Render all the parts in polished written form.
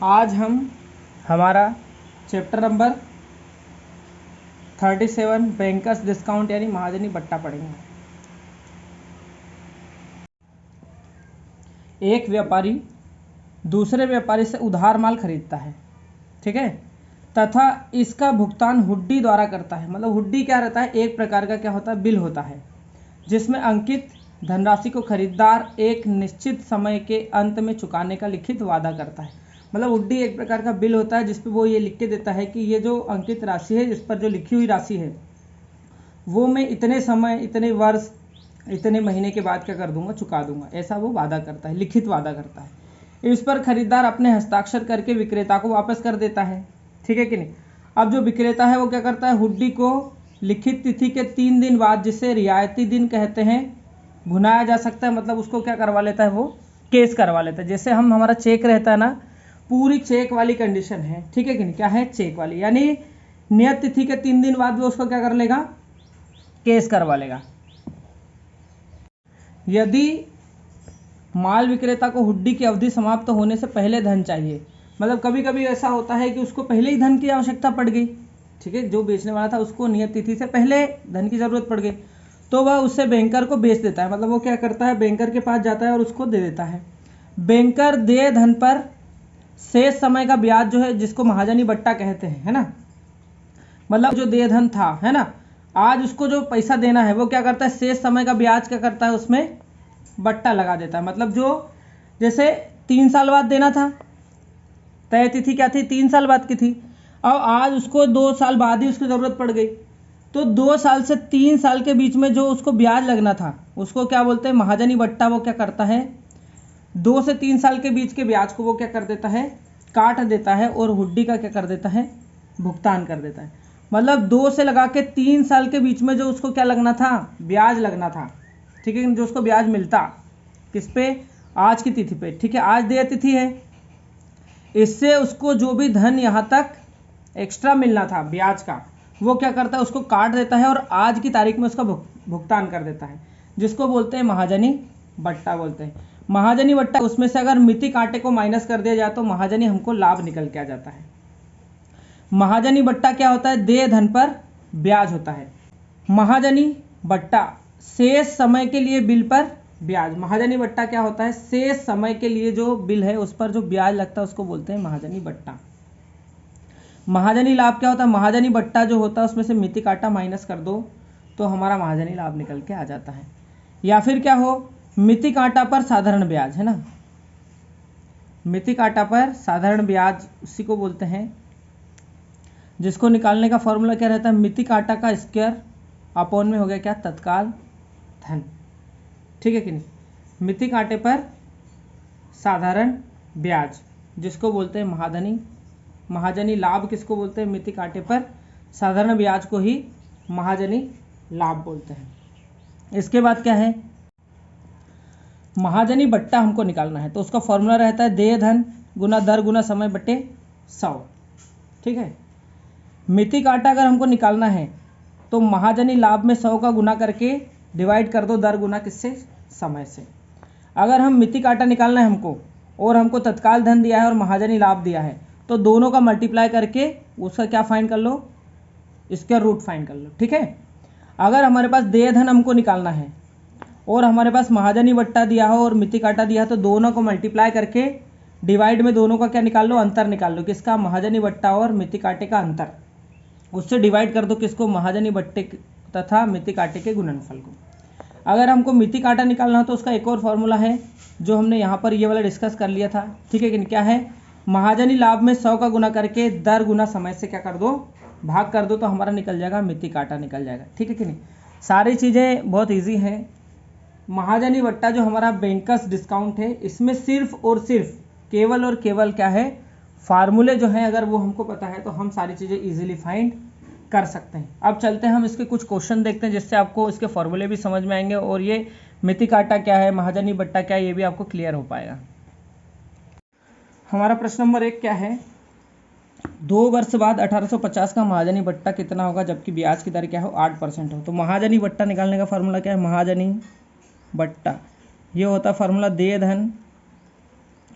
आज हम हमारा चैप्टर नंबर 37 बैंकर्स डिस्काउंट यानी महाजनी बट्टा पढ़ेंगे। एक व्यापारी दूसरे व्यापारी से उधार माल खरीदता है, ठीक है, तथा इसका भुगतान हुंडी द्वारा करता है। मतलब हुंडी क्या रहता है, एक प्रकार का क्या होता है, बिल होता है, जिसमें अंकित धनराशि को खरीदार एक निश्चित समय के अंत में चुकाने का लिखित वादा करता है। मतलब हुंडी एक प्रकार का बिल होता है जिसपे वो ये लिख के देता है कि ये जो अंकित राशि है, इस पर जो लिखी हुई राशि है वो मैं इतने समय, इतने वर्ष, इतने महीने के बाद क्या कर दूंगा, चुका दूंगा। ऐसा वो वादा करता है, लिखित वादा करता है। इस पर खरीदार अपने हस्ताक्षर करके विक्रेता को वापस कर देता है, ठीक है कि नहीं। अब जो विक्रेता है वो क्या करता है, हुंडी को लिखित तिथि के 3 दिन बाद, जिसे रियायती दिन कहते हैं, भुनाया जा सकता है। मतलब उसको क्या करवा लेता है, वो केस करवा लेता है। जैसे हमारा चेक रहता है ना, पूरी चेक वाली कंडीशन है, ठीक है कि नहीं, क्या है, चेक वाली, यानी नियत तिथि के 3 दिन बाद वो उसको क्या कर लेगा, केस करवा लेगा। यदि माल विक्रेता को हुंडी की अवधि समाप्त होने से पहले धन चाहिए, मतलब कभी कभी ऐसा होता है कि उसको पहले ही धन की आवश्यकता पड़ गई, ठीक है, जो बेचने वाला था उसको नियत तिथि से पहले धन की जरूरत पड़ गई, तो वह उससे बैंकर को बेच देता है। मतलब वो क्या करता है, बैंकर के पास जाता है और उसको दे देता है। बैंकर देय धन पर शेष समय का ब्याज जो है, जिसको महाजनी बट्टा कहते हैं, है ना, मतलब जो देय धन था, है ना, आज उसको जो पैसा देना है वो क्या करता है, शेष समय का ब्याज क्या करता है, उसमें बट्टा लगा देता है। मतलब जो जैसे 3 साल बाद देना था, तय तिथि क्या थी, 3 साल बाद की थी, और आज उसको 2 साल बाद ही उसकी ज़रूरत पड़ गई, तो 2 साल से 3 साल के बीच में जो उसको ब्याज लगना था उसको क्या बोलते हैं, महाजनी बट्टा। वो क्या करता है, 2 से 3 साल के बीच के ब्याज को वो क्या कर देता है, काट देता है, और हुंडी का क्या कर देता है, भुगतान कर देता है। मतलब 2 से लगा के 3 साल के बीच में जो उसको क्या लगना था, ब्याज लगना था, ठीक है, जो उसको ब्याज मिलता किस पे, आज की तिथि पे, ठीक है, आज देय तिथि है, इससे उसको जो भी धन यहाँ तक एक्स्ट्रा मिलना था ब्याज का, वो क्या करता है, उसको काट देता है और आज की तारीख में उसका भुगतान कर देता है, जिसको बोलते हैं महाजनी बट्टा बोलते हैं। महाजनी बट्टा, उसमें से अगर मिति कांटे को माइनस कर दिया जाए तो महाजनी हमको लाभ निकल के आ जाता है। महाजनी बट्टा क्या होता है, देय धन पर ब्याज होता है। महाजनी बट्टा शेष समय के लिए बिल पर ब्याज। महाजनी बट्टा क्या होता है, शेष समय के लिए जो बिल है उस पर जो ब्याज लगता है उसको बोलते हैं महाजनी बट्टा। महाजनी लाभ क्या होता है, महाजनी बट्टा जो होता है उसमें से मिति काटा माइनस कर दो तो हमारा महाजनी लाभ निकल के आ जाता है। या फिर क्या हो, मिति काटा पर साधारण ब्याज, है ना, मिति काटा पर साधारण ब्याज उसी को बोलते हैं, जिसको निकालने का फॉर्मूला क्या रहता है, मिति काटा का स्क्वायर अपॉन में हो गया क्या, तत्काल धन, ठीक है कि नहीं। मिति काटे पर साधारण ब्याज जिसको बोलते हैं महाजनी। महाजनी लाभ किसको बोलते हैं, मिति काटे पर साधारण ब्याज को ही महाजनी लाभ बोलते हैं। इसके बाद क्या है, महाजनी बट्टा हमको निकालना है तो उसका फॉर्मूला रहता है देय धन गुना दर गुना समय बटे 100, ठीक है। मिति काटा अगर हमको निकालना है तो महाजनी लाभ में 100 का गुना करके डिवाइड कर दो दर गुना किससे, समय से। अगर हम मिति काटा निकालना है हमको और हमको तत्काल धन दिया है और महाजनी लाभ दिया है तो दोनों का मल्टीप्लाई करके उसका क्या फाइंड कर लो, स्क्वायर रूट फाइंड कर लो, ठीक है। अगर हमारे पास देय धन हमको निकालना है और हमारे पास महाजनी बट्टा दिया हो और मिति काटा दिया है तो दोनों को मल्टीप्लाई करके डिवाइड में दोनों का क्या निकाल लो, अंतर निकाल लो, किसका, महाजनी बट्टा और मिति काटे का अंतर, उससे डिवाइड कर दो किसको, महाजनी बट्टे तथा मिति काटे के गुणनफल को। अगर हमको मिति काटा निकालना हो तो उसका एक और फॉर्मूला है जो हमने यहाँ पर ये वाला डिस्कस कर लिया था, ठीक है कि क्या है, महाजनी लाभ में 100 का गुना करके दर गुना समय से क्या कर दो, भाग कर दो, तो हमारा निकल जाएगा मिति काटा निकल जाएगा, ठीक है कि नहीं। सारी चीज़ें बहुत ईजी हैं। महाजनी बट्टा जो हमारा बैंकर्स डिस्काउंट है, इसमें सिर्फ और सिर्फ केवल और केवल क्या है, फार्मूले जो हैं अगर वो हमको पता है तो हम सारी चीज़ें ईजिली फाइंड कर सकते हैं। अब चलते हैं हम इसके कुछ क्वेश्चन देखते हैं जिससे आपको इसके फॉर्मूले भी समझ में आएंगे और ये मिति काटा क्या है, महाजनी बट्टा क्या है, ये भी आपको क्लियर हो पाएगा। हमारा प्रश्न नंबर 1 क्या है, 2 वर्ष बाद 1850 का महाजनी बट्टा कितना होगा जबकि ब्याज की दर क्या हो, 8% हो। तो महाजनी बट्टा निकालने का फॉर्मूला क्या है, महाजनी बट्टा ये होता है फॉर्मूला देय धन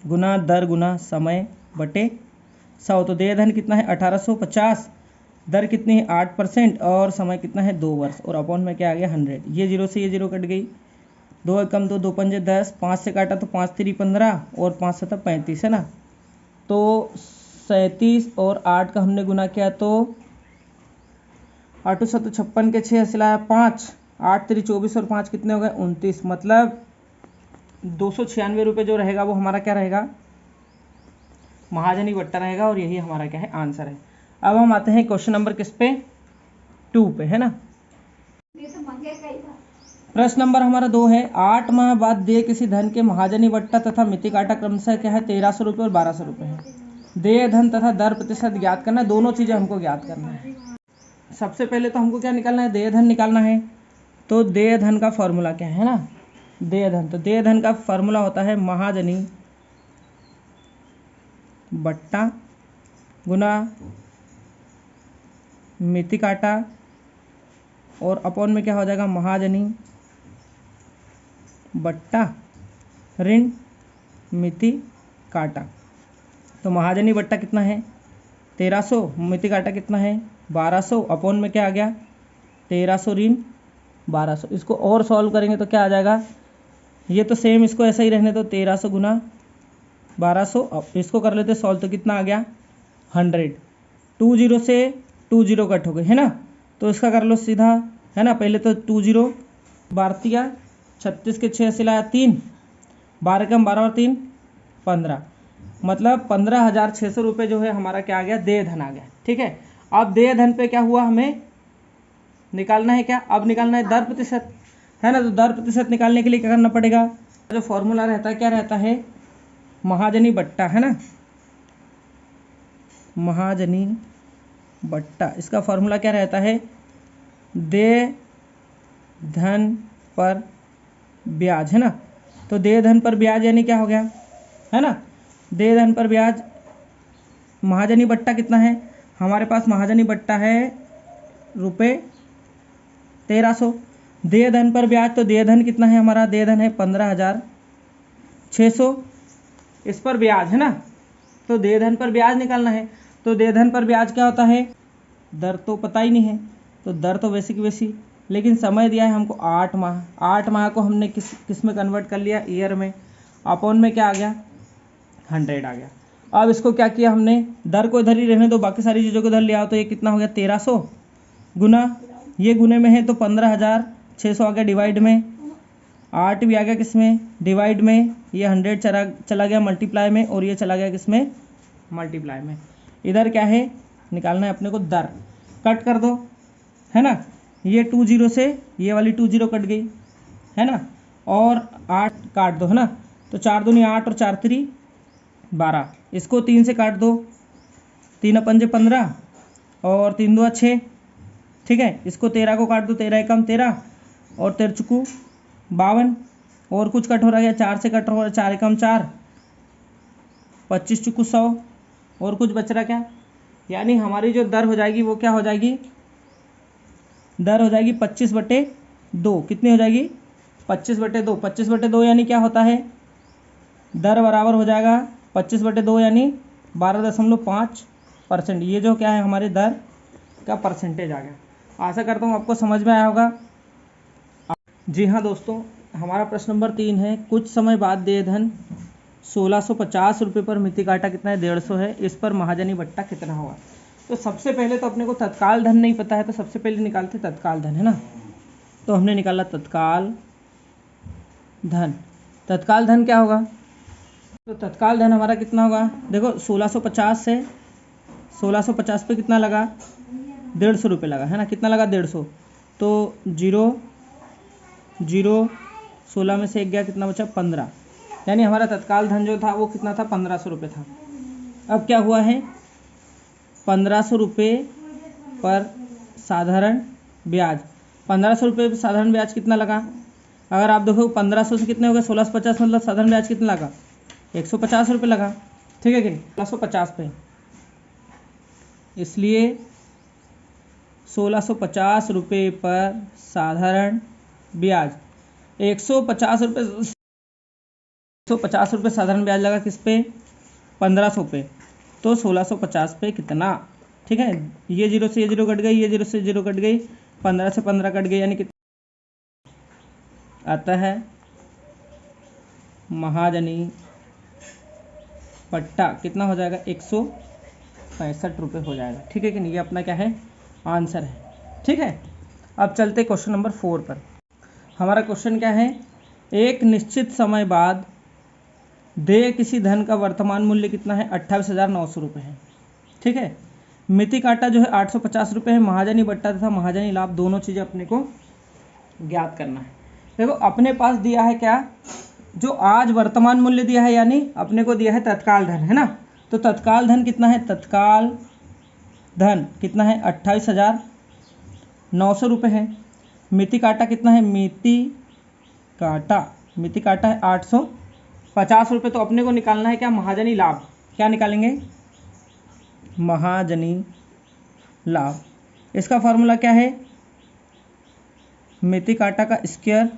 गुना दर गुना समय बटे 100। तो देय धन कितना है 1850, दर कितनी है 8% और समय कितना है 2 वर्ष, और अपॉन में क्या आ गया 100। ये जीरो से ये जीरो कट गई, 2 एकम 2, 2 पंजे 10, 5 से काटा तो 5 3 15 और 5 7 35 है ना। तो 37 और 8 का हमने गुना किया तो 8 7 56 के 6 सिलाया 5, 8 3 24 और 5 कितने हो गए 29। मतलब 296 रुपये जो रहेगा वो हमारा क्या रहेगा, महाजनी बट्टा रहेगा, और यही हमारा क्या है आंसर है। अब हम आते हैं क्वेश्चन नंबर किस पे 2 पे, है ना। प्रश्न नंबर हमारा 2 है, 8 माह बाद देय किसी धन के महाजनी बट्टा तथा मिति काटा क्रमशः क्या है 1300 रुपये और 1200 रुपये है। देय धन तथा दर प्रतिशत ज्ञात करना है, दोनों चीज़ें हमको ज्ञात करना है। सबसे पहले तो हमको क्या निकालना है, देय धन निकालना है। तो देय धन का फॉर्मूला क्या है ना, देय धन, तो देय धन का फॉर्मूला होता है महाजनी बट्टा गुना मिति काटा और अपॉन में क्या हो जाएगा महाजनी बट्टा ऋण मिति काटा। तो महाजनी बट्टा कितना है 1300, मिति काटा कितना है 1200, अपॉन में क्या आ गया 1300 ऋण 1200। इसको और सॉल्व करेंगे तो क्या आ जाएगा, ये तो सेम इसको ऐसा ही रहने दो, 1300 गुना 1200। अब इसको कर लेते सॉल्व तो कितना आ गया 100। 2 0 से 2 0 कट हो गए है ना, तो इसका कर लो सीधा है ना। पहले तो 2 0 भारतीय 36 के 6 सिलाया 3, 12 कम 12 और 3 15, मतलब 15,600 रुपये जो है हमारा क्या आ गया देय धन आ गया। ठीक है, अब देय धन पे क्या हुआ, हमें निकालना है क्या, अब निकालना है दर प्रतिशत, है ना। तो दर प्रतिशत निकालने के लिए क्या करना पड़ेगा, जो फॉर्मूला रहता है क्या रहता है महाजनी बट्टा, है ना, महाजनी बट्टा, इसका फॉर्मूला क्या रहता है देय धन पर ब्याज, है ना। तो देय धन पर ब्याज यानी क्या हो गया, है ना, देय धन पर ब्याज, महाजनी बट्टा कितना है हमारे पास, महाजनी बट्टा है रुपये 1300, देय धन पर ब्याज, तो देय धन कितना है हमारा, देय धन है 15,600, इस पर ब्याज है ना। तो देय धन पर ब्याज निकालना है, तो देय धन पर ब्याज क्या होता है, दर तो पता ही नहीं है, तो दर तो वैसी की वैसी, लेकिन समय दिया है हमको 8 माह, 8 माह को हमने किस में कन्वर्ट कर लिया ईयर में, अपॉन में क्या आ गया 100 आ गया। अब इसको क्या किया हमने, दर को इधर ही रहने दो, बाकी सारी चीज़ों को इधर ले आओ, तो ये कितना हो गया 1300 गुना, ये गुने में है तो 15,600 आ गया, डिवाइड में 8 भी आ गया किसमें डिवाइड में, ये 100 चला गया मल्टीप्लाई में, और ये चला गया किसमें मल्टीप्लाई में। इधर क्या है निकालना है अपने को दर, कट कर दो है ना, ये 2 0 से ये वाली 2 0 कट गई है ना, और 8 काट दो है ना, तो 4 दूनी 8 और 4 3 12, इसको 3 से काट दो, 3 पंजे 15 और 3 2 6, ठीक है। इसको 13 को काट दो, 13 एकम 13 और 13 चुकू 52, और कुछ कट हो रहा है 4 से कट हो रहा है, 4 एकम 4, 25 चुकू 100, और कुछ बच रहा क्या, यानी हमारी जो दर हो जाएगी वो क्या हो जाएगी, दर हो जाएगी 25/2, कितनी हो जाएगी 25/2, 25/2 यानी क्या होता है, दर बराबर हो जाएगा 25/2 यानी 12.5%। ये जो क्या है हमारी दर का परसेंटेज आ गया। आशा करता हूँ आपको समझ में आया होगा। जी हाँ दोस्तों, हमारा प्रश्न नंबर 3 है, कुछ समय बाद देय धन 1650 रुपये पर मिति काटा कितना है 150 है, इस पर महाजनी बट्टा कितना होगा। तो सबसे पहले तो अपने को तत्काल धन नहीं पता है, तो सबसे पहले निकालते तत्काल धन, है ना। तो हमने निकाला तत्काल धन, तत्काल धन क्या होगा, तो तत्काल धन हमारा कितना होगा, देखो 1650 से 1650 पे कितना लगा 150 रुपये लगा, है ना, कितना लगा 150, तो 0 0 16 में से 1 गया, कितना बचा 15, यानी हमारा तत्काल धन जो था वो कितना था 1500 रुपये था। अब क्या हुआ है 1500 रुपये पर साधारण ब्याज, 1500 रुपये पर साधारण ब्याज कितना लगा, अगर आप देखो 1500 से कितने हो गए 1650, मतलब साधारण ब्याज कितना लगा 150 रुपये लगा, ठीक है कि 1650 पे, इसलिए 1650 रुपये पर साधारण ब्याज 150 रुपये, 150 रुपये साधारण ब्याज लगा किस पे 1500 पे, तो 1650 पे कितना, ठीक है। ये 0 से ये 0 कट गई, ये 0 से 0 कट गई, 15 से 15 कट गई, यानी कितना आता है महाजनी पट्टा कितना हो जाएगा, 165 रुपये हो जाएगा, ठीक है कि नहीं। ये अपना क्या है, आंसर है, ठीक है। अब चलते क्वेश्चन नंबर 4 पर। हमारा क्वेश्चन क्या है, एक निश्चित समय बाद देय किसी धन का वर्तमान मूल्य कितना है, 28,900 रुपये है, ठीक है। मिति काटा जो है 850 रुपये है। महाजनी बट्टा तथा महाजनी लाभ दोनों चीज़ें अपने को ज्ञात करना है। देखो अपने पास दिया है क्या, जो आज वर्तमान मूल्य दिया है, यानी अपने को दिया है तत्काल धन, है ना। तो तत्काल धन कितना है, तत्काल धन कितना है, 28,900 रुपये है। मिति काटा कितना है, मिति काटा है 850 रुपये। तो अपने को निकालना है क्या, महाजनी लाभ। क्या निकालेंगे, महाजनी लाभ। इसका फॉर्मूला क्या है, मिति काटा का स्क्वायर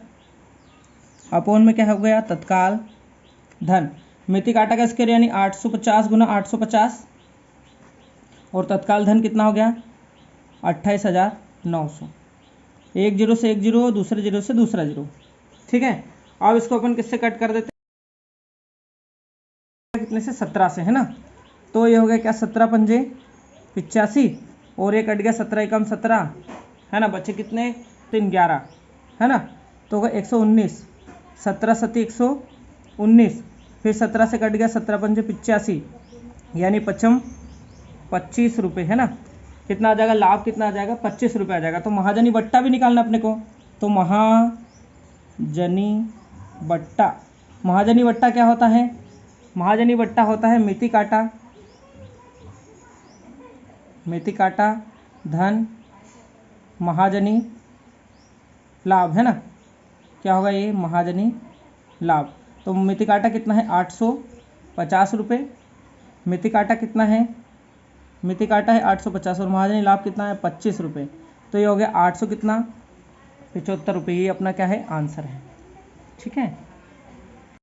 अपोन में क्या हो गया, तत्काल धन। मिति काटा का स्क्वायर यानी 850 गुना 850, और तत्काल धन कितना हो गया, 28,900। एक जीरो से एक जीरो, दूसरे जीरो से दूसरा जीरो, ठीक है। अब इसको अपन किससे कट कर देते हैं, कितने से, 17 से, है ना। तो ये हो गया क्या, 17 पंजे 85, और ये कट गया 17 एकम 17, है ना। बच्चे कितने, 3 11, है ना। तो होगा 119, 17 सती 119, फिर 17 से कट गया 17 पंजे 85, यानी पचम 25 रुपये, है ना। कितना आ जाएगा, लाभ कितना आ जाएगा, 25 रुपये आ जाएगा। तो महाजनी बट्टा भी निकालना अपने को। तो महाजनी बट्टा क्या होता है, महाजनी बट्टा होता है मिति काटा धन महाजनी लाभ, है ना। क्या होगा ये, महाजनी लाभ। तो मिति काटा कितना है, 850 रुपये। मिति काटा कितना है, मिति काटा है 850, और महाजनी लाभ कितना है, 25 रुपये। तो ये हो गया 800 कितना, 75 रुपये। ये अपना क्या है, आंसर है, ठीक है।